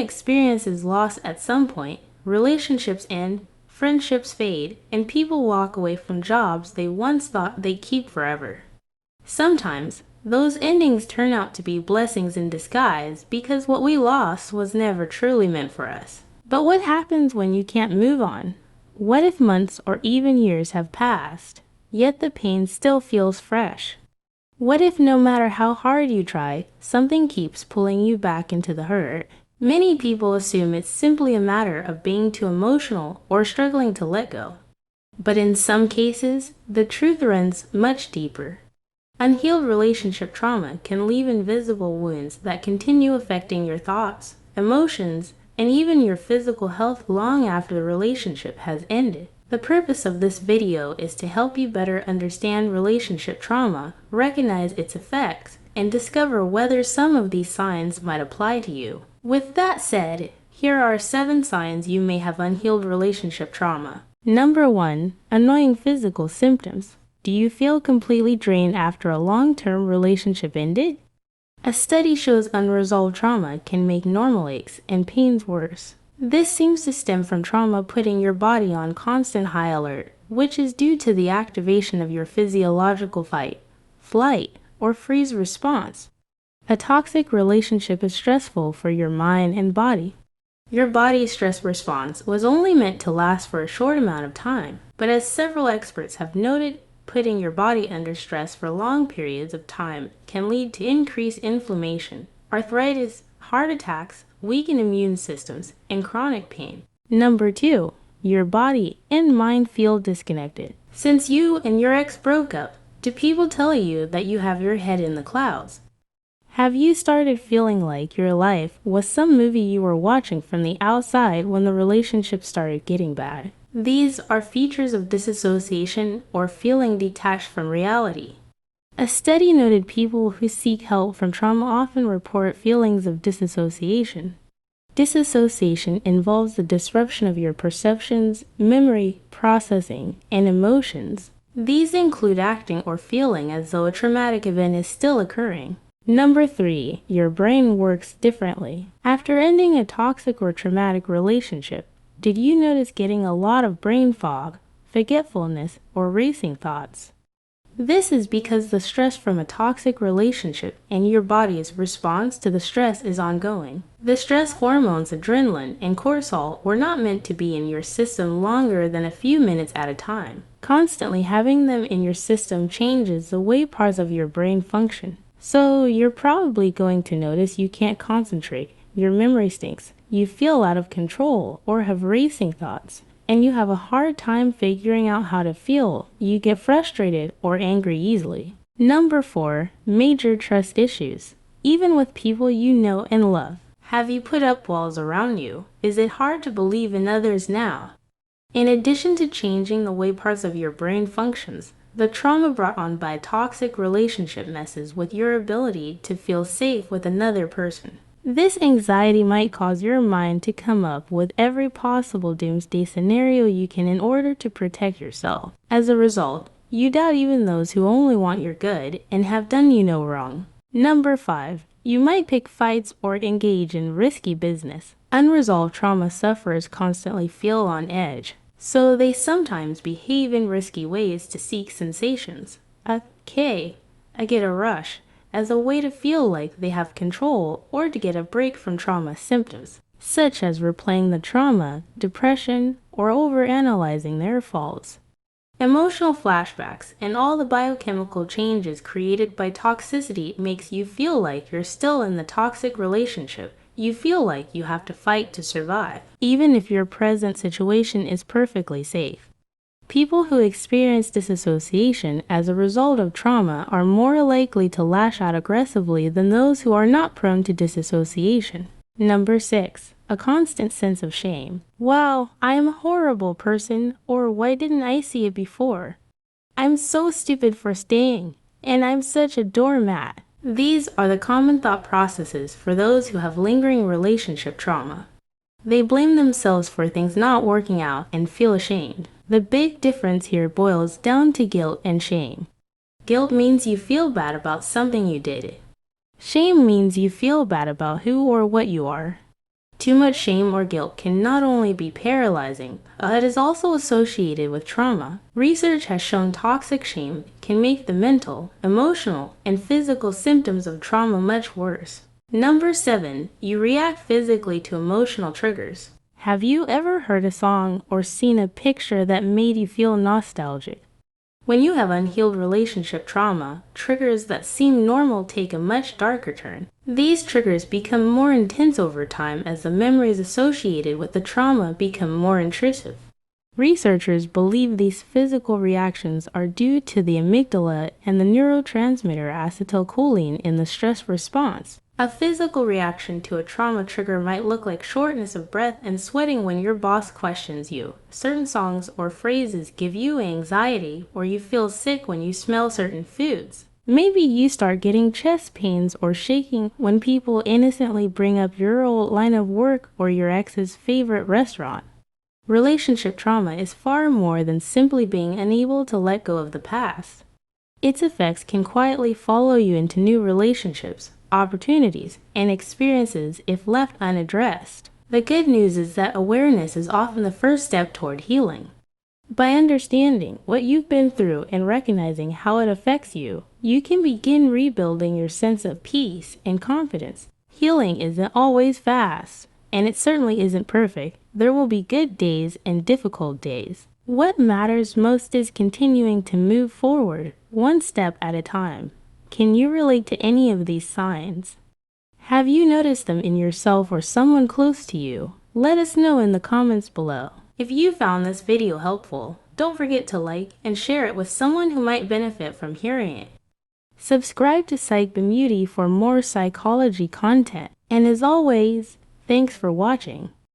experience is lost at some point, relationships end, friendships fade, and people walk away from jobs they once thought they'd keep forever. Sometimes, those endings turn out to be blessings in disguise because what we lost was never truly meant for us. But what happens when you can't move on? What if months or even years have passed, yet the pain still feels fresh? What if no matter how hard you try, something keeps pulling you back into the hurt? Many people assume it's simply a matter of being too emotional or struggling to let go. But in some cases, the truth runs much deeper. Unhealed relationship trauma can leave invisible wounds that continue affecting your thoughts, emotions, and even your physical health long after the relationship has ended. The purpose of this video is to help you better understand relationship trauma, recognize its effects, and discover whether some of these signs might apply to you. With that said, here are 7 signs you may have unhealed relationship trauma. Number 1. Annoying physical symptoms. Do you feel completely drained after a long-term relationship ended? A study shows unresolved trauma can make normal aches and pains worse. This seems to stem from trauma putting your body on constant high alert, which is due to the activation of your physiological fight, flight, or freeze response. A toxic relationship is stressful for your mind and body. Your body's stress response was only meant to last for a short amount of time, but as several experts have noted, putting your body under stress for long periods of time can lead to increased inflammation, arthritis, heart attacks, weakened immune systems, and chronic pain. Number 2. Your body and mind feel disconnected. Since you and your ex broke up, do people tell you that you have your head in the clouds? Have you started feeling like your life was some movie you were watching from the outside when the relationship started getting bad? These are features of disassociation or feeling detached from reality. A study noted people who seek help from trauma often report feelings of disassociation. Disassociation involves the disruption of your perceptions, memory, processing, and emotions. These include acting or feeling as though a traumatic event is still occurring. Number 3. Your brain works differently. After ending a toxic or traumatic relationship, did you notice getting a lot of brain fog, forgetfulness, or racing thoughts? This is because the stress from a toxic relationship and your body's response to the stress is ongoing. The stress hormones adrenaline and cortisol were not meant to be in your system longer than a few minutes at a time. Constantly having them in your system changes the way parts of your brain function. So you're probably going to notice you can't concentrate, your memory stinks, you feel out of control or have racing thoughts, and you have a hard time figuring out how to feel. You get frustrated or angry easily. Number 4. Major trust issues. Even with people you know and love, have you put up walls around you? Is it hard to believe in others now? In addition to changing the way parts of your brain functions, the trauma brought on by a toxic relationship messes with your ability to feel safe with another person. This anxiety might cause your mind to come up with every possible doomsday scenario you can in order to protect yourself. As a result, you doubt even those who only want your good and have done you no wrong. Number 5. You might pick fights or engage in risky business. Unresolved trauma sufferers constantly feel on edge, so they sometimes behave in risky ways to seek sensations. I get a rush, as a way to feel like they have control or to get a break from trauma symptoms, such as replaying the trauma, depression, or overanalyzing their faults. Emotional flashbacks and all the biochemical changes created by toxicity makes you feel like you're still in the toxic relationship. You feel like you have to fight to survive, even if your present situation is perfectly safe. People who experience disassociation as a result of trauma are more likely to lash out aggressively than those who are not prone to disassociation. Number 6. A constant sense of shame. Wow, I am a horrible person, or why didn't I see it before? I'm so stupid for staying, and I'm such a doormat. These are the common thought processes for those who have lingering relationship trauma. They blame themselves for things not working out and feel ashamed. The big difference here boils down to guilt and shame. Guilt means you feel bad about something you did. Shame means you feel bad about who or what you are. Too much shame or guilt can not only be paralyzing, it is also associated with trauma. Research has shown toxic shame can make the mental, emotional, and physical symptoms of trauma much worse. Number 7. You react physically to emotional triggers. Have you ever heard a song or seen a picture that made you feel nostalgic? When you have unhealed relationship trauma, triggers that seem normal take a much darker turn. These triggers become more intense over time as the memories associated with the trauma become more intrusive. Researchers believe these physical reactions are due to the amygdala and the neurotransmitter acetylcholine in the stress response. A physical reaction to a trauma trigger might look like shortness of breath and sweating when your boss questions you. Certain songs or phrases give you anxiety, or you feel sick when you smell certain foods. Maybe you start getting chest pains or shaking when people innocently bring up your old line of work or your ex's favorite restaurant. Relationship trauma is far more than simply being unable to let go of the past. Its effects can quietly follow you into new relationships, opportunities, and experiences if left unaddressed. The good news is that awareness is often the first step toward healing. By understanding what you've been through and recognizing how it affects you, you can begin rebuilding your sense of peace and confidence. Healing isn't always fast, and it certainly isn't perfect. There will be good days and difficult days. What matters most is continuing to move forward, one step at a time. Can you relate to any of these signs? Have you noticed them in yourself or someone close to you? Let us know in the comments below. If you found this video helpful, don't forget to like and share it with someone who might benefit from hearing it. Subscribe to Psych Beauty for more psychology content. And as always, thanks for watching.